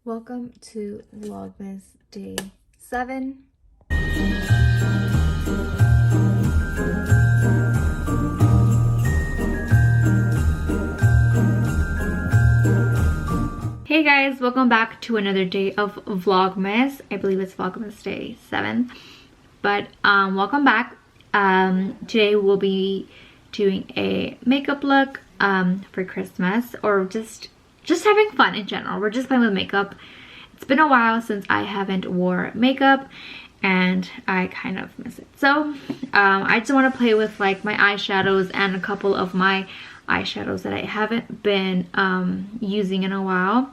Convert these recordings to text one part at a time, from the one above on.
Welcome to Vlogmas Day 7. Hey guys, welcome back to another day of Vlogmas. I believe it's Vlogmas Day 7. But welcome back. Today we'll be doing a makeup look for Christmas, or just having fun in general. We're just playing with makeup. It's been a while since I haven't wore makeup and I kind of miss it. So I just want to play with like my eyeshadows and a couple of my eyeshadows that I haven't been using in a while.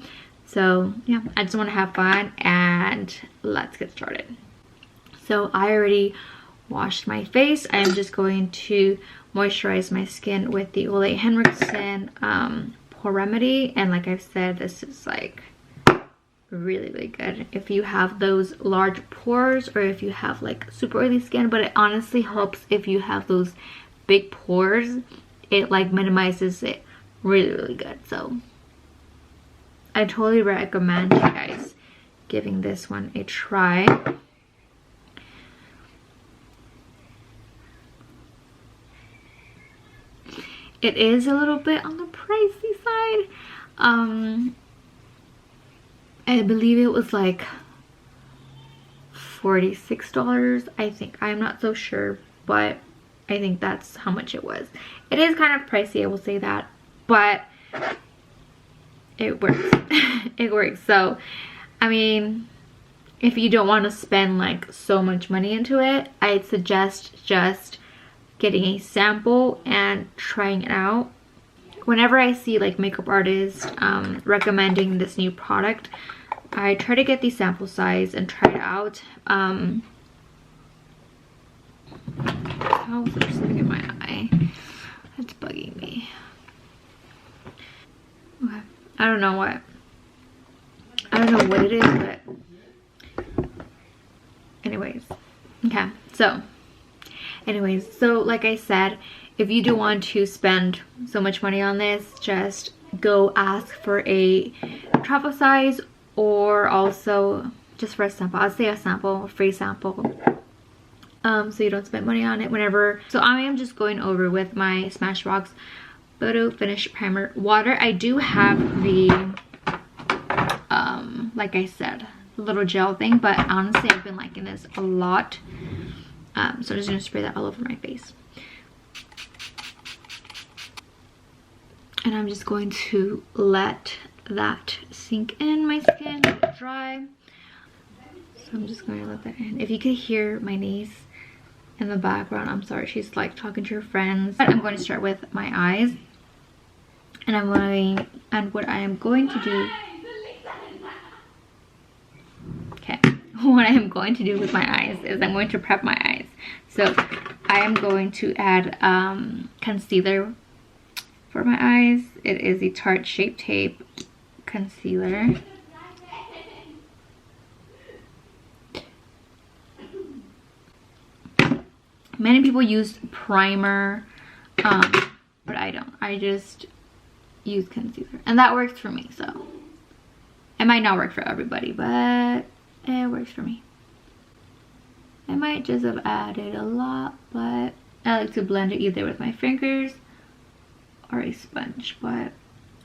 So yeah, I just want to have fun and let's get started. So I already washed my face. I am just going to moisturize my skin with the Ole Henriksen pore remedy, and like I've said, this is like really good if you have those large pores or if you have like super oily skin, but it honestly helps if you have those big pores. It like minimizes it really good. So I totally recommend you guys giving this one a try. It is a little bit on the pricey side. I believe it was like $46, I think. I'm not so sure, but I think that's how much it was. It is kind of pricey, I will say that, but it works. It works. So, I mean, if you don't want to spend like so much money into it, I'd suggest just getting a sample and trying it out. Whenever I see like makeup artists recommending this new product, I try to get the sample size and try it out. How is it sitting in my eye? That's bugging me. Okay. I don't know what it is, but anyways. Okay, so like I said, if you do want to spend so much money on this, just go ask for a travel size, or also just for a sample. I'll say a sample, a free sample, so you don't spend money on it whenever. So I am just going over with my Smashbox Photo Finish Primer Water. I do have the like I said, little gel thing, but honestly I've been liking this a lot. So I'm just going to spray that all over my face. And I'm just going to let that sink in my skin, let it dry. So I'm just going to let that in. If you could hear my niece in the background, I'm sorry, she's like talking to her friends. But I'm going to start with my eyes. And what I am going to do, what I am going to do with my eyes is I'm going to prep my eyes. So I am going to add concealer for my eyes. It is the Tarte Shape Tape concealer. Many people use primer, but I don't. I just use concealer, and that works for me. So it might not work for everybody, but it works for me. I might just have added a lot, but I like to blend it either with my fingers or a sponge, but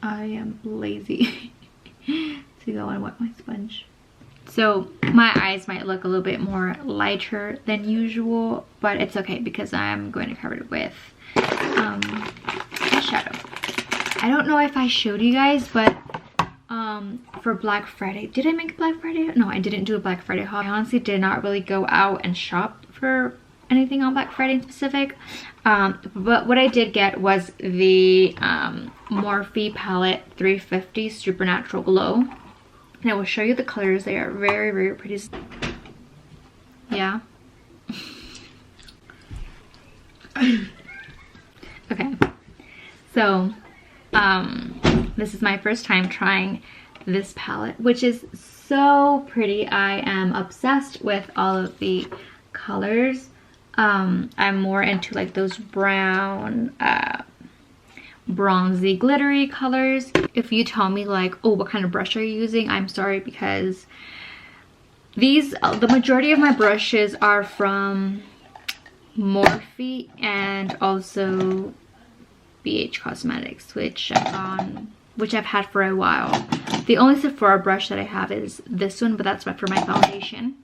I am lazy to go and wet my sponge. So my eyes might look a little bit more lighter than usual, but it's okay because I'm going to cover it with eyeshadow. I don't know if I showed you guys, but for Black Friday, did I make Black Friday? No, I didn't do a Black Friday haul. I honestly did not really go out and shop for anything on Black Friday in specific, but what I did get was the Morphe palette 350 Supernatural Glow, and I will show you the colors. They are very pretty. Yeah. Okay, so this is my first time trying this palette, which is so pretty. I am obsessed with all of the colors. I'm more into like those brown bronzy glittery colors. If you tell me like, oh, what kind of brush are you using, I'm sorry, because the majority of my brushes are from Morphe and also BH Cosmetics, which I've had for a while. The only Sephora brush that I have is this one, but that's for my foundation.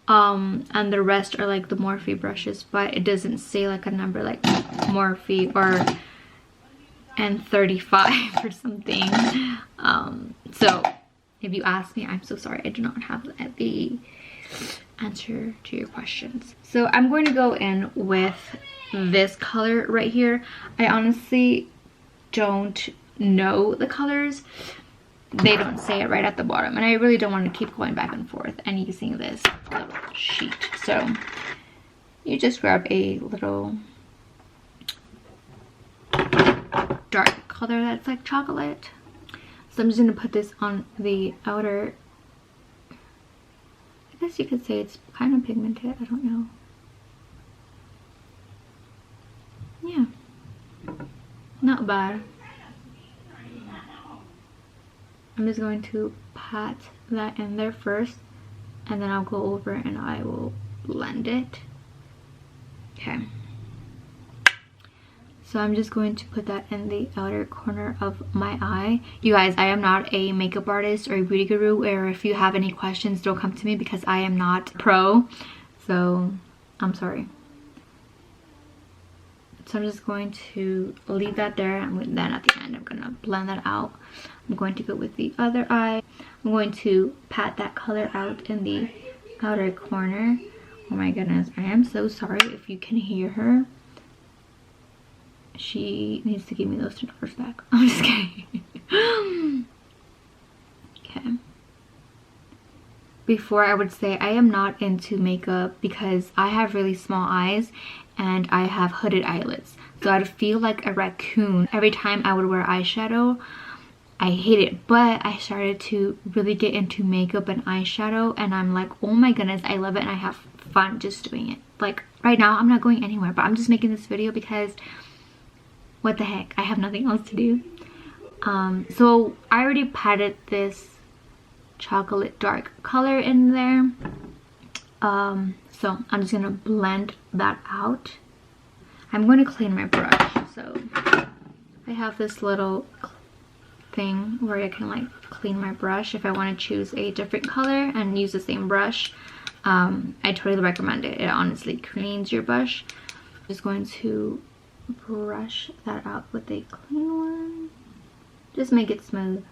And the rest are like the Morphe brushes, but it doesn't say like a number like Morphe or N35 or something. So if you ask me, I'm so sorry, I do not have the answer to your questions. So I'm going to go in with this color right here. I honestly don't know the colors. They don't say it right at the bottom, and I really don't want to keep going back and forth and using this little sheet. So you just grab a little dark color that's like chocolate. So I'm just going to put this on the outer, I guess you could say it's kind of pigmented, I don't know. Yeah, not bad. I'm just going to pat that in there first, and then I'll go over and I will blend it. Okay. So I'm just going to put that in the outer corner of my eye. You guys, I am not a makeup artist or a beauty guru, or if you have any questions, don't come to me because I am not pro. So I'm sorry. So I'm just going to leave that there, and then at the end I'm going to blend that out. I'm going to go with the other eye. I'm going to pat that color out in the outer corner. Oh my goodness, I am so sorry if you can hear her. She needs to give me those $10 back. I'm just kidding. Okay. Before, I would say I am not into makeup because I have really small eyes and I have hooded eyelids. So I'd feel like a raccoon every time I would wear eyeshadow. I hate it, but I started to really get into makeup and eyeshadow, and I'm like, oh my goodness, I love it and I have fun just doing it. Like right now I'm not going anywhere, but I'm just making this video because what the heck, I have nothing else to do. So I already patted this chocolate dark color in there. So I'm just gonna blend that out. I'm going to clean my brush. So I have this little thing where I can like clean my brush if I want to choose a different color and use the same brush. I totally recommend it. It honestly cleans your brush. I'm just going to brush that out with a clean one. Just make it smooth.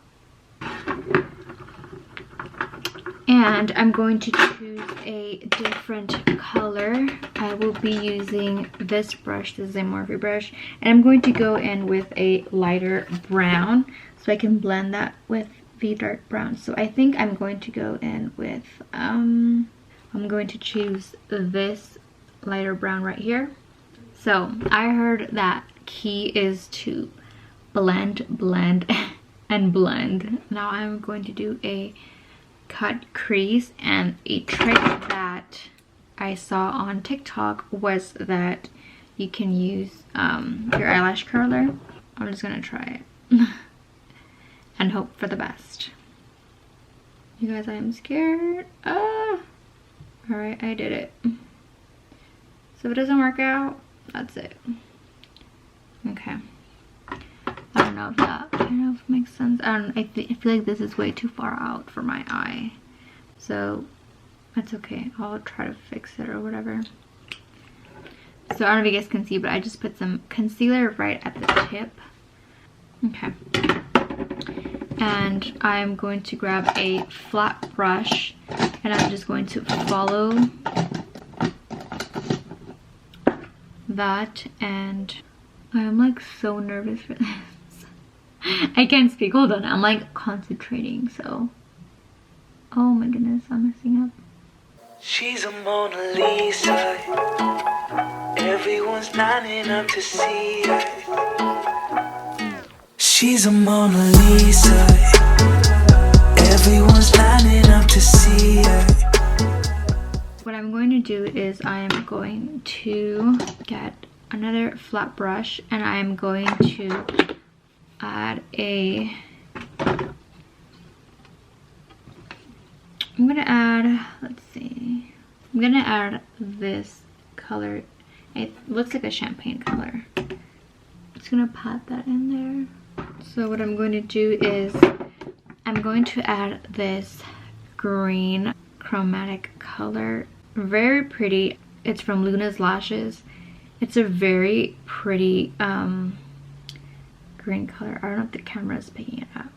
And I'm going to choose a different color. I will be using this brush. This is a Morphe brush. And I'm going to go in with a lighter brown so I can blend that with the dark brown. So I think I'm going to go in with, I'm going to choose this lighter brown right here. So I heard that key is to blend, blend, and blend. Now I'm going to do a cut crease, and a trick that I saw on TikTok was that you can use your eyelash curler. I'm just gonna try it and hope for the best. You guys, I am scared. All right, I did it. So if it doesn't work out, that's it. Okay. I don't know if it makes sense. I feel like this is way too far out for my eye. So that's okay. I'll try to fix it or whatever. So I don't know if you guys can see, but I just put some concealer right at the tip. Okay. And I'm going to grab a flat brush and I'm just going to follow that, and I'm like so nervous for this. I can't speak, hold on, I'm like concentrating, so oh my goodness, I'm messing up. She's a Mona Lisa, everyone's lining up to see her. She's a Mona Lisa, everyone's lining up to see her. What I'm going to do is I'm going to get another flat brush, and I'm going to add I'm gonna add, let's see, I'm gonna add this color. It looks like a champagne color. Just gonna pat that in there. So what I'm going to do is I'm going to add this green chromatic color. Very pretty. It's from Luna's Lashes. It's a very pretty green color. I don't know if the camera is picking it up.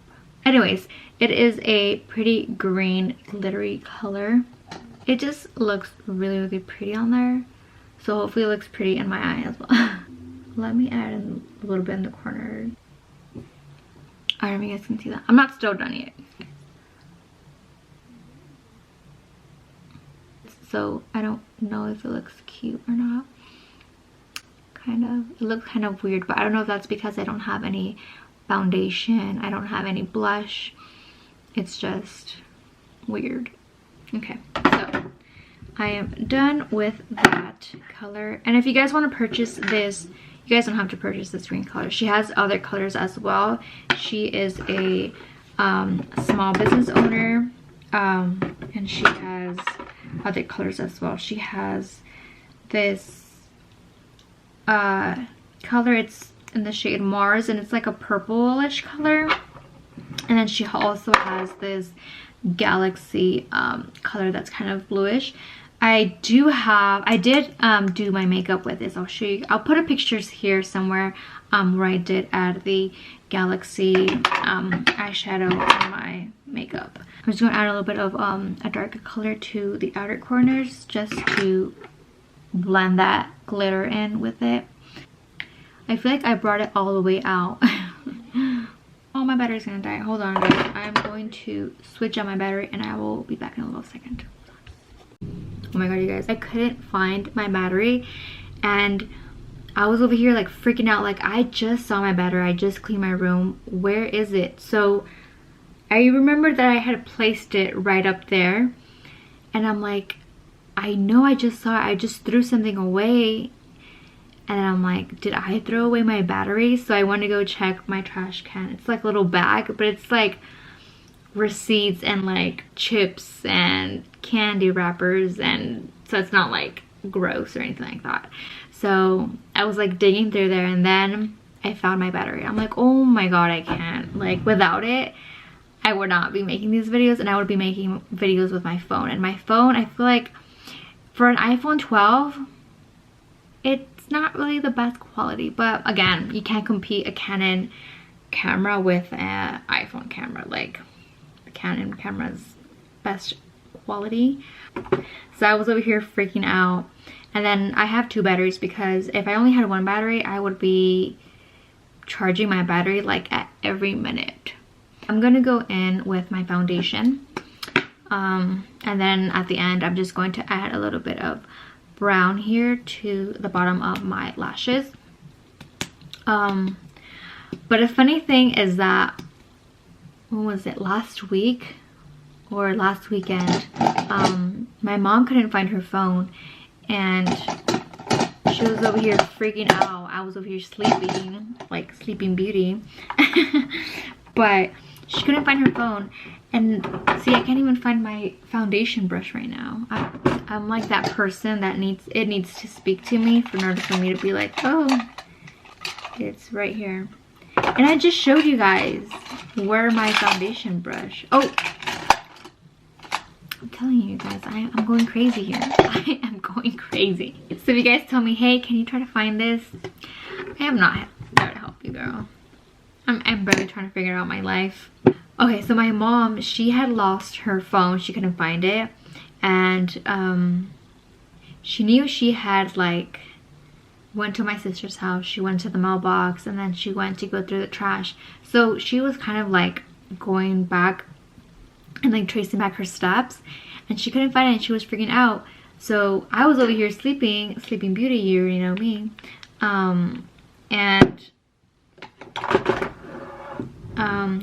Anyways, it is a pretty green glittery color. It just looks really, really pretty on there. So hopefully it looks pretty in my eye as well. Let me add in a little bit in the corner. I don't know if you guys can see that. I'm not still done yet. So I don't know if it looks cute or not. Kind of. It looks kind of weird, but I don't know if that's because I don't have any foundation. I don't have any blush. It's just weird. Okay, so I am done with that color. And if you guys want to purchase this, you guys don't have to purchase this green color. She has other colors as well. She is a small business owner, and she has other colors as well. She has this color. It's in the shade Mars, and it's like a purplish color. And then she also has this Galaxy color that's kind of bluish. I did do my makeup with this. I'll show you. I'll put a pictures here somewhere where I did add the Galaxy eyeshadow on my makeup. I'm just going to add a little bit of a darker color to the outer corners just to blend that glitter in with it. I feel like I brought it all the way out. Oh, my battery's gonna die. Hold on, guys. I'm going to switch out my battery and I will be back in a little second. Oh my god, you guys. I couldn't find my battery and I was over here like freaking out. Like, I just saw my battery. I just cleaned my room. Where is it? So I remembered that I had placed it right up there. And I'm like, I know I just saw it. I just threw something away. And I'm like, did I throw away my battery? So I went to go check my trash can. It's like a little bag, but it's like receipts and like chips and candy wrappers. And so it's not like gross or anything like that. So I was like digging through there and then I found my battery. I'm like, oh my god, I can't. Like, without it, I would not be making these videos, and I would be making videos with my phone. And my phone, I feel like for an iPhone 12, it's not really the best quality, but again, you can't compete a Canon camera with an iPhone camera. Like, the Canon camera's best quality. So I was over here freaking out, and then I have two batteries because if I only had one battery, I would be charging my battery like at every minute. I'm gonna go in with my foundation, and then at the end I'm just going to add a little bit of brown here to the bottom of my lashes. But a funny thing is that, when was it, last week or last weekend, my mom couldn't find her phone and she was over here freaking out. I was over here sleeping, like Sleeping Beauty. But she couldn't find her phone, and see, I can't even find my foundation brush right now. I'm like that person that needs to speak to me in order for me to be like, oh, it's right here. And I just showed you guys where my foundation brush. Oh, I'm telling you guys, I'm going crazy here. I am going crazy. So if you guys tell me, hey, can you try to find this? I am not there to help you, girl. I'm barely trying to figure out my life. Okay, so my mom, she had lost her phone. She couldn't find it. And she knew she had, like, went to my sister's house. She went to the mailbox, and then she went to go through the trash. So she was kind of like going back and like tracing back her steps, and she couldn't find it, and she was freaking out. So I was over here Sleeping Beauty, you already know me. And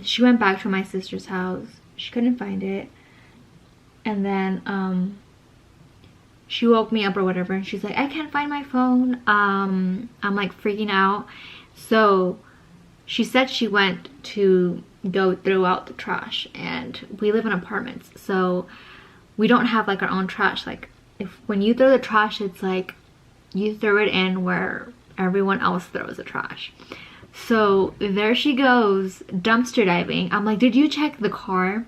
she went back to my sister's house. She couldn't find it. And then she woke me up or whatever, and she's like, I can't find my phone. I'm like freaking out. So she said she went to go throw out the trash, and we live in apartments, so we don't have like our own trash. Like when you throw the trash, it's like you throw it in where everyone else throws the trash. So there she goes dumpster diving. I'm like, did you check the car?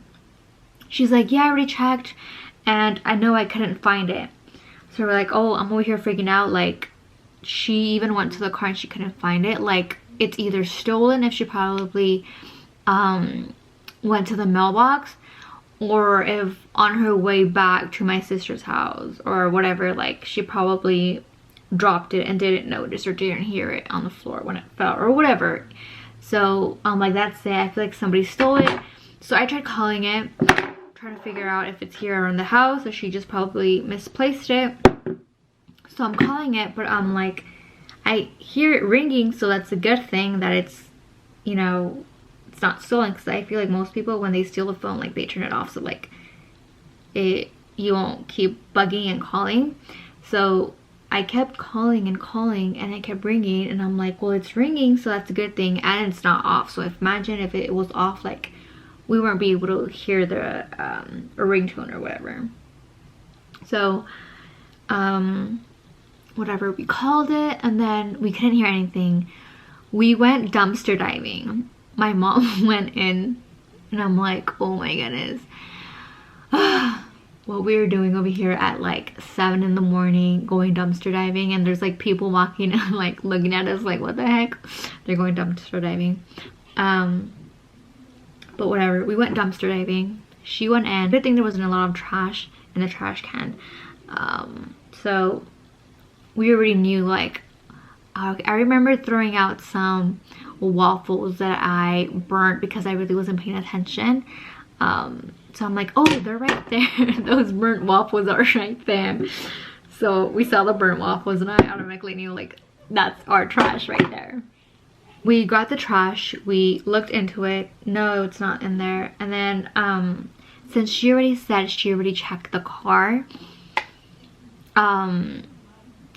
She's like, yeah, I already checked, and I know I couldn't find it. So we're like, oh, I'm over here freaking out. Like, she even went to the car and she couldn't find it. Like, it's either stolen, if she probably went to the mailbox, or if on her way back to my sister's house or whatever, like she probably dropped it and didn't notice or didn't hear it on the floor when it fell or whatever. So I'm like, that's it. I feel like somebody stole it. So I tried calling it, trying to figure out if it's here around the house or she just probably misplaced it. So I'm calling it, but I'm like, I hear it ringing, so that's a good thing that it's, you know, it's not stolen, because I feel like most people, when they steal the phone, like they turn it off, so like you won't keep bugging and calling. So I kept calling and calling, and it kept ringing, and I'm like, well, it's ringing, so that's a good thing, and it's not off. So imagine if it was off, like we weren't be able to hear the ringtone or whatever. So whatever, we called it, and then we couldn't hear anything. We went dumpster diving. My mom went in, and I'm like, oh my goodness. What we were doing over here at like 7 in the morning, going dumpster diving, and there's like people walking and like looking at us like, what the heck? They're going dumpster diving. But whatever, we went dumpster diving. She went in. Good thing there wasn't a lot of trash in the trash can. So we already knew, like, I remember throwing out some waffles that I burnt because I really wasn't paying attention. So I'm like, oh, they're right there. Those burnt waffles are right there. So we saw the burnt waffles, and I automatically knew, like, that's our trash right there. We got the trash, we looked into it. No, it's not in there. And then since she already said she already checked the car,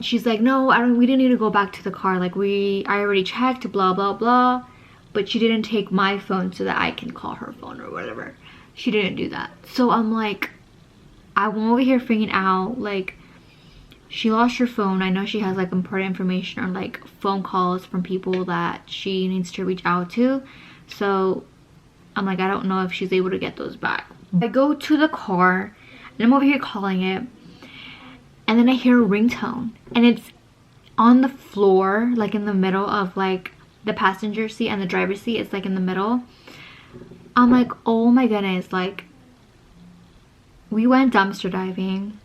she's like, no, we didn't need to go back to the car. Like, I already checked, blah, blah, blah. But she didn't take my phone so that I can call her phone or whatever. She didn't do that. So I'm like, I'm over here freaking out. Like, she lost her phone. I know she has like important information or like phone calls from people that she needs to reach out to. So I'm like, I don't know if she's able to get those back. I go to the car, and I'm over here calling it. And then I hear a ringtone, and it's on the floor, like in the middle of like the passenger seat and the driver's seat. It's like in the middle. I'm like, oh my goodness, like we went dumpster diving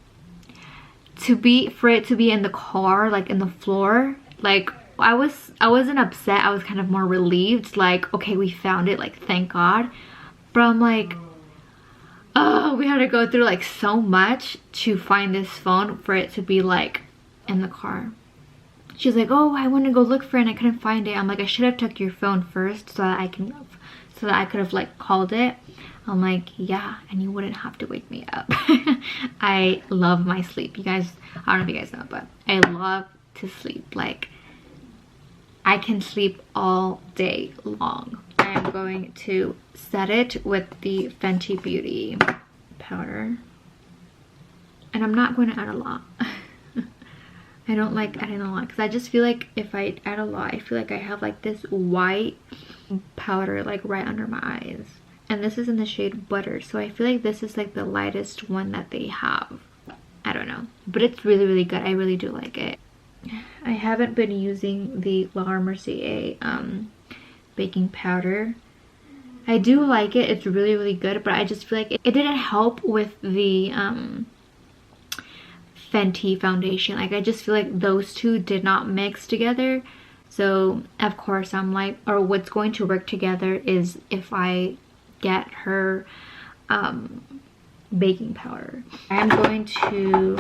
for it to be in the car, like in the floor. Like I wasn't upset. I was kind of more relieved, like, okay, we found it, like, thank God. But I'm like, oh, we had to go through like so much to find this phone for it to be like in the car. She's like, oh, I went to go look for it and I couldn't find it. I'm like, I should have took your phone first so that I could have like called it. I'm like, yeah, and you wouldn't have to wake me up. I love my sleep, you guys. I don't know if you guys know, but I love to sleep. Like, I can sleep all day long. I'm going to set it with the Fenty Beauty powder, and I'm not going to add a lot. I don't like adding a lot because I just feel like if I add a lot, I feel like I have like this white powder like right under my eyes, and this is in the shade Butter, so I feel like this is like the lightest one that they have. I don't know, but it's really, really good. I really do like it. I haven't been using the Laura Mercier baking powder. I do like it. It's really, really good, but I just feel like it didn't help with the Fenty foundation. Like, I just feel like those two did not mix together. So of course I'm like, or what's going to work together is if I get her baking powder. I'm going to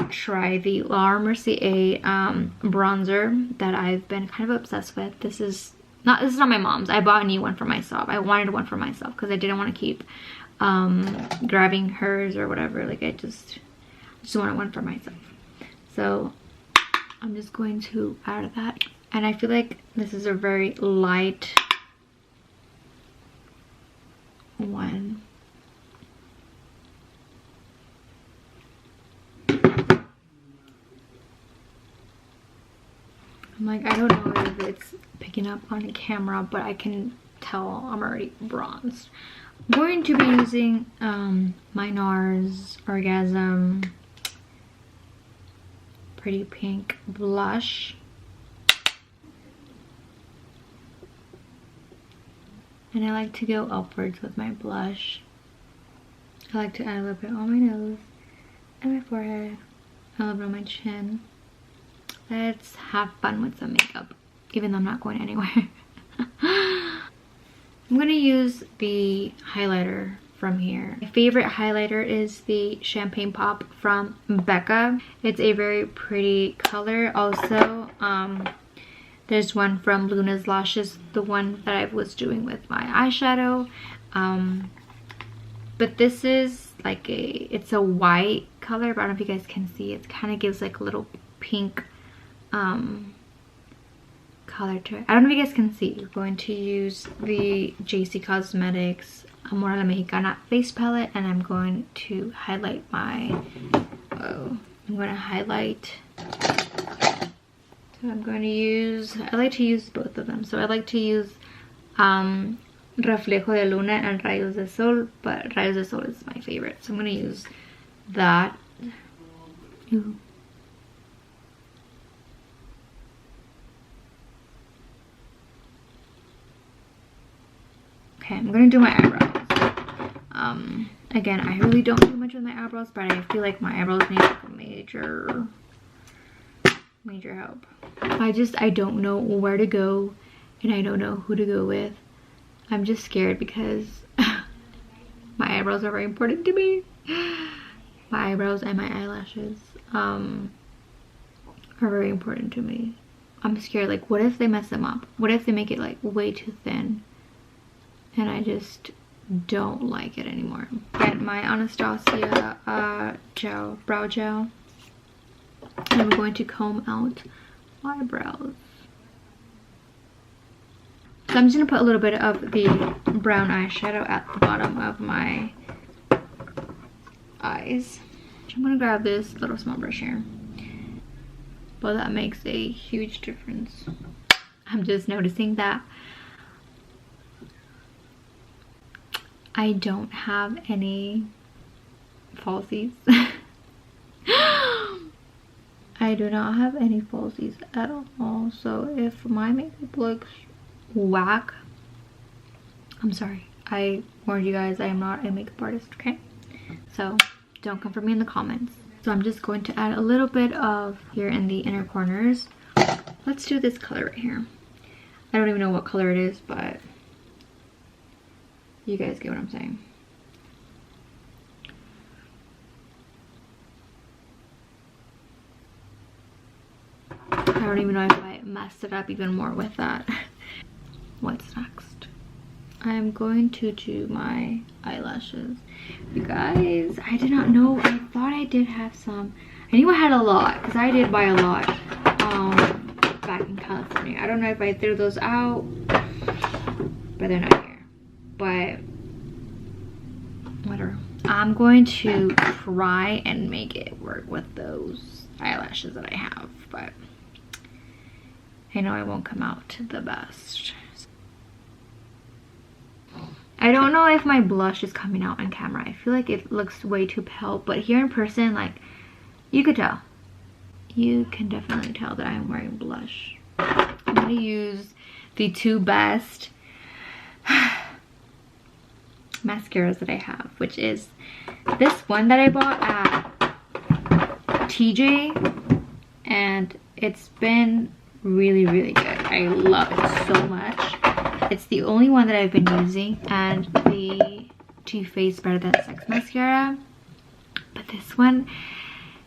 try the Laura Mercier bronzer that I've been kind of obsessed with. This is not my mom's. I bought a new one for myself. I wanted one for myself because I didn't want to keep grabbing hers or whatever. Like, I just just wanted one for myself. So I'm just going to add that. And I feel like this is a very light one. I'm like, I don't know if it's picking up on camera, but I can tell I'm already bronzed. I'm going to be using my NARS Orgasm Pretty Pink blush. And I like to go upwards with my blush. I like to add a little bit on my nose and my forehead, a little bit on my chin. Let's have fun with some makeup, even though I'm not going anywhere. I'm gonna use the highlighter from here. My favorite highlighter is the Champagne Pop from Becca. It's a very pretty color. Also, there's one from Luna's Lashes, the one that I was doing with my eyeshadow. But this is like it's a white color, but I don't know if you guys can see. It kind of gives like a little pink color to it. I don't know if you guys can see. We're going to use the JC Cosmetics Amor a la Mexicana face palette, and I'm going to highlight my I'm going to highlight. So I'm going to use, I like to use both of them. So I like to use Reflejo de Luna and Rayos de Sol, but Rayos de Sol is my favorite. So I'm going to use that. Ooh. Okay, I'm going to do my eyebrows. Again, I really don't do much with my eyebrows, but I feel like my eyebrows need like a major help. I don't know where to go, and I don't know who to go with. I'm just scared because my eyebrows are very important to me. My eyebrows and my eyelashes are very important to me. I'm scared, like, what if they mess them up? What if they make it like way too thin? And I just don't like it anymore. Get my Anastasia brow gel. And I'm going to comb out my brows. So I'm just going to put a little bit of the brown eyeshadow at the bottom of my eyes. I'm going to grab this little small brush here. But that makes a huge difference. I'm just noticing that I don't have any falsies. I do not have any falsies at all. So if my makeup looks whack, I'm sorry. I warned you guys, I am not a makeup artist, okay? So don't come for me in the comments. So I'm just going to add a little bit of here in the inner corners. Let's do this color right here. I don't even know what color it is, but you guys get what I'm saying. I don't even know if I messed it up even more with that. What's next? I'm going to do my eyelashes. You guys, I did not know. I thought I did have some. I knew I had a lot because I did buy a lot back in California. I don't know if I threw those out, but they're not here. But whatever. I'm going to try and make it work with those eyelashes that I have, but I know I won't come out the best. I don't know if my blush is coming out on camera. I feel like it looks way too pale, but here in person, like, you could tell. You can definitely tell that I'm wearing blush. I'm gonna use the two best mascaras that I have, which is this one that I bought at TJ, and it's been really good. I love it so much. It's the only one that I've been using, and the Too Faced Better Than Sex mascara. But this one,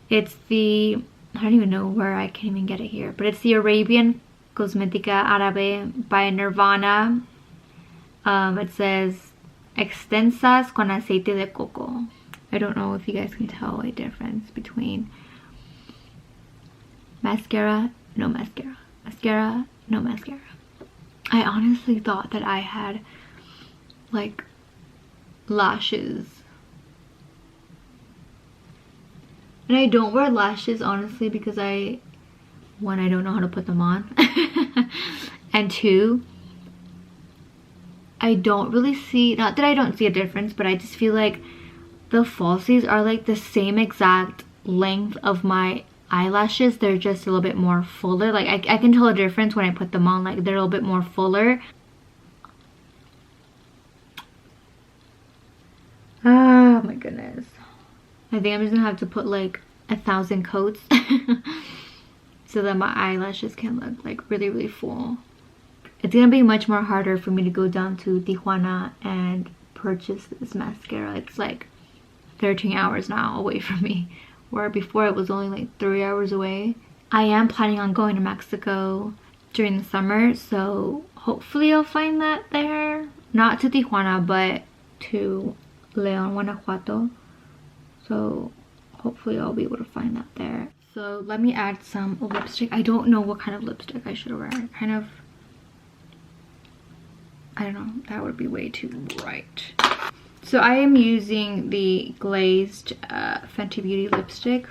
it's the, I don't even know where, I can't even get it here, but it's the Arabian Cosmetica Árabe by Nirvana. It says Extensas con aceite de coco. I don't know if you guys can tell a difference between mascara, no mascara, mascara, no mascara. I honestly thought that I had like lashes. And I don't wear lashes honestly because one, I don't know how to put them on. And two, I don't really see, not that I don't see a difference, but I just feel like the falsies are like the same exact length of my eyelashes. They're just a little bit more fuller. Like I can tell a difference when I put them on. Like they're a little bit more fuller. Oh my goodness. I think I'm just gonna have to put like 1,000 coats so that my eyelashes can look like really, really full. It's gonna be much more harder for me to go down to Tijuana and purchase this mascara. It's like 13 hours now away from me, where before it was only like 3 hours away. I am planning on going to Mexico during the summer, so hopefully I'll find that there. Not to Tijuana, but to León, Guanajuato. So hopefully I'll be able to find that there. So let me add some lipstick. I don't know what kind of lipstick I should wear. I don't know, that would be way too bright. So I am using the glazed Fenty Beauty lipstick.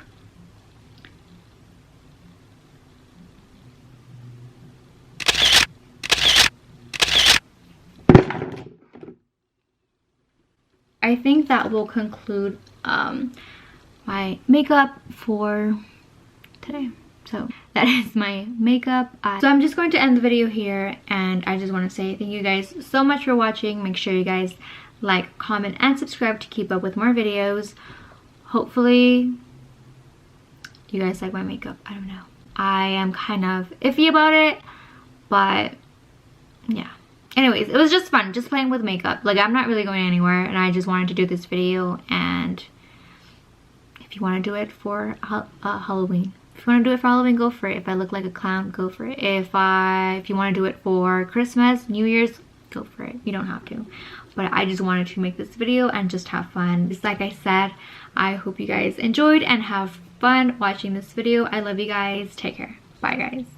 I think that will conclude my makeup for today. So that is my makeup. So I'm just going to end the video here, and I just want to say thank you guys so much for watching. Make sure you guys like, comment, and subscribe to keep up with more videos. Hopefully you guys like my makeup. I don't know, I am kind of iffy about it, but yeah. Anyways, it was just fun just playing with makeup. Like, I'm not really going anywhere, and I just wanted to do this video. And if you want to do it for Halloween, if you want to do it for Halloween, go for it. If I look like a clown, go for it. If you want to do it for Christmas, New Year's, go for it. You don't have to. But I just wanted to make this video and just have fun. Just like I said, I hope you guys enjoyed and have fun watching this video. I love you guys. Take care. Bye, guys.